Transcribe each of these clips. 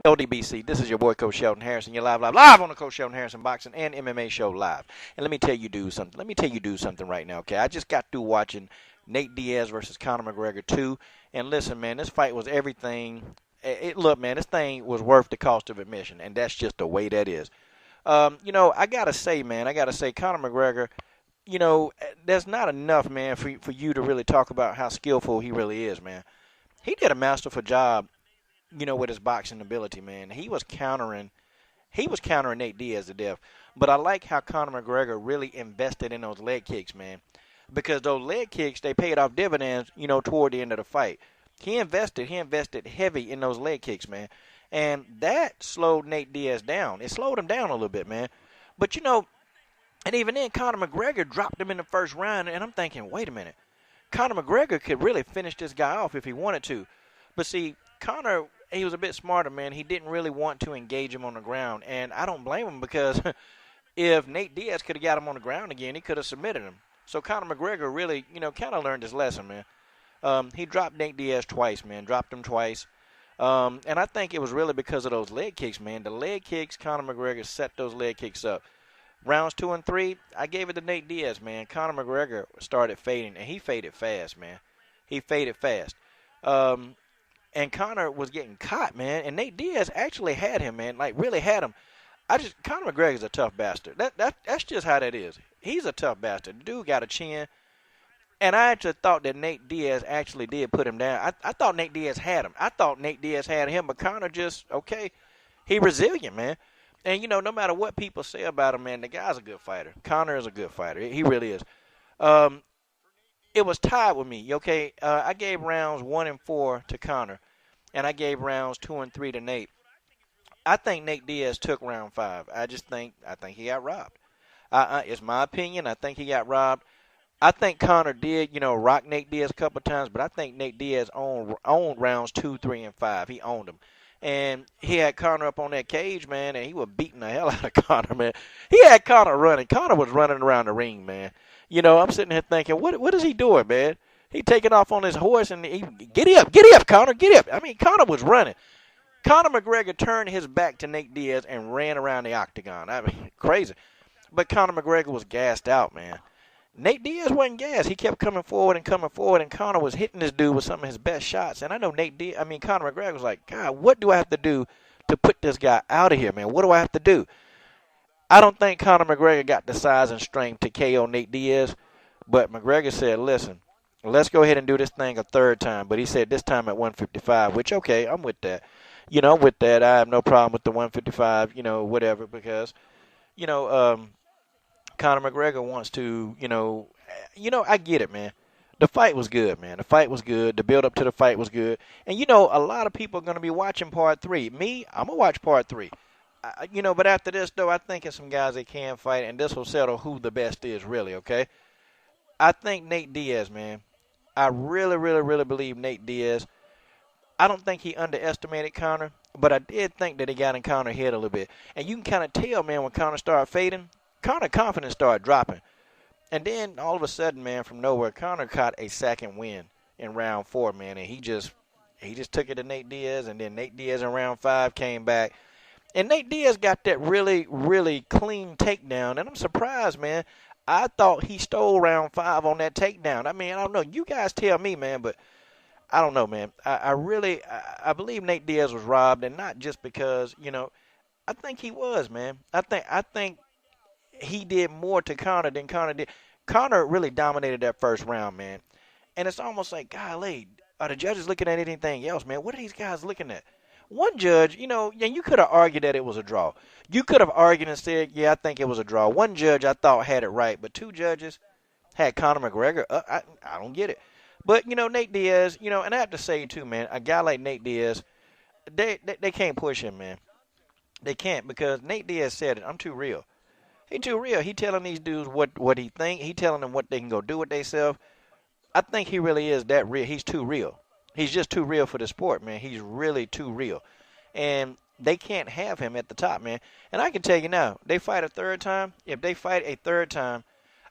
LDBC, this is your boy Coach Sheldon Harrison. You're live on the Coach Sheldon Harrison Boxing and MMA show live. And let me tell you something right now, okay? I just got through watching Nate Diaz versus Conor McGregor 2. And listen, man, this fight was everything. Look, man, this thing was worth the cost of admission, and that's just the way that is. I got to say, Conor McGregor, there's not enough, man, for you to really talk about how skillful he really is, man. He did a masterful job, with his boxing ability, man. He was countering Nate Diaz to death. But I like how Conor McGregor really invested in those leg kicks, man. Because those leg kicks, they paid off dividends, toward the end of the fight. He invested heavy in those leg kicks, man. And that slowed Nate Diaz down. It slowed him down a little bit, man. But, and even then, Conor McGregor dropped him in the first round. And I'm thinking, wait a minute. Conor McGregor could really finish this guy off if he wanted to. But see, Conor, he was a bit smarter, man. He didn't really want to engage him on the ground. And I don't blame him because if Nate Diaz could have got him on the ground again, he could have submitted him. So Conor McGregor really, kind of learned his lesson, man. He dropped Nate Diaz twice, man. Dropped him twice. And I think it was really because of those leg kicks, man. The leg kicks, Conor McGregor set those leg kicks up. Rounds 2 and 3, I gave it to Nate Diaz, man. Conor McGregor started fading, and he faded fast, man. He faded fast. And Conor was getting caught, man. And Nate Diaz actually had him, man. Like, really had him. Conor McGregor's a tough bastard. That's just how that is. He's a tough bastard. The dude got a chin. And I actually thought that Nate Diaz actually did put him down. I thought Nate Diaz had him. I thought Nate Diaz had him, but Conor just, okay, he resilient, man. And, no matter what people say about him, man, the guy's a good fighter. Conor is a good fighter. He really is. It was tied with me, okay? I gave rounds 1 and 4 to Conor, and I gave rounds 2 and 3 to Nate. I think Nate Diaz took round 5. I think he got robbed. It's my opinion. I think he got robbed. I think Conor did, rock Nate Diaz a couple of times, but I think Nate Diaz owned rounds 2, 3, and 5. He owned them. And he had Conor up on that cage, man, and he was beating the hell out of Conor, man. He had Conor running. Conor was running around the ring, man. I'm sitting here thinking, what is he doing, man? He taking off on his horse, and he, get up, Conor, get up. I mean, Conor was running. Conor McGregor turned his back to Nate Diaz and ran around the octagon. I mean, crazy. But Conor McGregor was gassed out, man. Nate Diaz wasn't gassed. He kept coming forward, and Conor was hitting this dude with some of his best shots. And I know Conor McGregor was like, God, what do I have to do to put this guy out of here, man? What do I have to do? I don't think Conor McGregor got the size and strength to KO Nate Diaz, but McGregor said, listen, let's go ahead and do this thing a third time. But he said this time at 155, which, okay, I'm with that. I'm with that. I have no problem with the 155, whatever, because, Conor McGregor wants to, I get it, man. The fight was good, man. The fight was good. The build-up to the fight was good. And, a lot of people are going to be watching part 3. Me, I'm going to watch part 3. But after this, though, I think it's some guys that can fight, and this will settle who the best is, really, okay? I think Nate Diaz, man. I really, really, really believe Nate Diaz. I don't think he underestimated Conor, but I did think that he got in Conor's head a little bit. And you can kind of tell, man, when Conor started fading, Conor's confidence started dropping. And then, all of a sudden, man, from nowhere, Conor caught a second win in round 4, man, and he just took it to Nate Diaz, and then Nate Diaz in round 5 came back. And Nate Diaz got that really, really clean takedown. And I'm surprised, man. I thought he stole round 5 on that takedown. I mean, I don't know. You guys tell me, man, but I don't know, man. I believe Nate Diaz was robbed, and not just because, I think he was, man. I think he did more to Conor than Conor did. Conor really dominated that first round, man. And it's almost like, golly, are the judges looking at anything else, man? What are these guys looking at? One judge, and you could have argued that it was a draw. You could have argued and said, yeah, I think it was a draw. One judge I thought had it right, but 2 judges had Conor McGregor. I don't get it. But, Nate Diaz, and I have to say, too, man, a guy like Nate Diaz, they can't push him, man. They can't, because Nate Diaz said it. I'm too real. He too real. He telling these dudes what he think. He telling them what they can go do with themselves. I think he really is that real. He's too real. He's just too real for the sport, man. He's really too real. And they can't have him at the top, man. And I can tell you now, they fight a third time. If they fight a third time,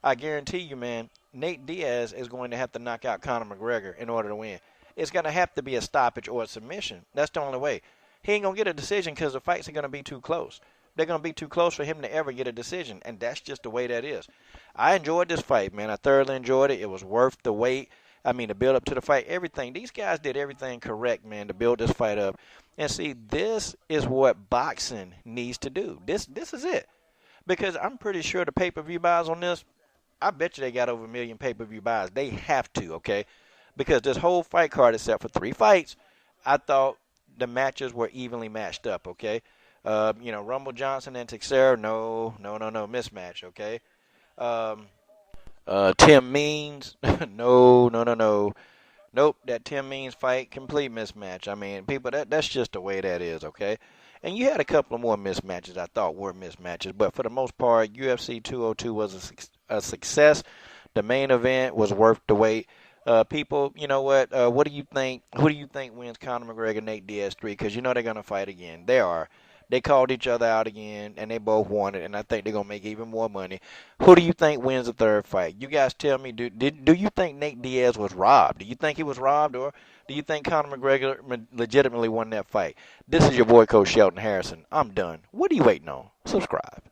I guarantee you, man, Nate Diaz is going to have to knock out Conor McGregor in order to win. It's going to have to be a stoppage or a submission. That's the only way. He ain't going to get a decision because the fights are going to be too close. They're going to be too close for him to ever get a decision, and that's just the way that is. I enjoyed this fight, man. I thoroughly enjoyed it. It was worth the wait. I mean, the build up to the fight, everything. These guys did everything correct, man, to build this fight up. And see, this is what boxing needs to do. This is it. Because I'm pretty sure the pay-per-view buys on this, I bet you they got over 1 million pay-per-view buys. They have to, okay? Because this whole fight card, except for 3 fights, I thought the matches were evenly matched up, okay? Rumble Johnson and Teixeira, no, mismatch, okay? Tim Means, no. Nope, that Tim Means fight, complete mismatch. I mean, people, that's just the way that is, okay? And you had a couple of more mismatches I thought were mismatches, but for the most part, UFC 202 was a success. The main event was worth the wait. People, you know what? What do you think? Who do you think wins Conor McGregor, Nate Diaz 3? Because you know they're going to fight again. They are. They called each other out again, and they both won it, and I think they're going to make even more money. Who do you think wins the third fight? You guys tell me, do you think Nate Diaz was robbed? Do you think he was robbed, or do you think Conor McGregor legitimately won that fight? This is your boy, Coach Shelton Harrison. I'm done. What are you waiting on? Subscribe.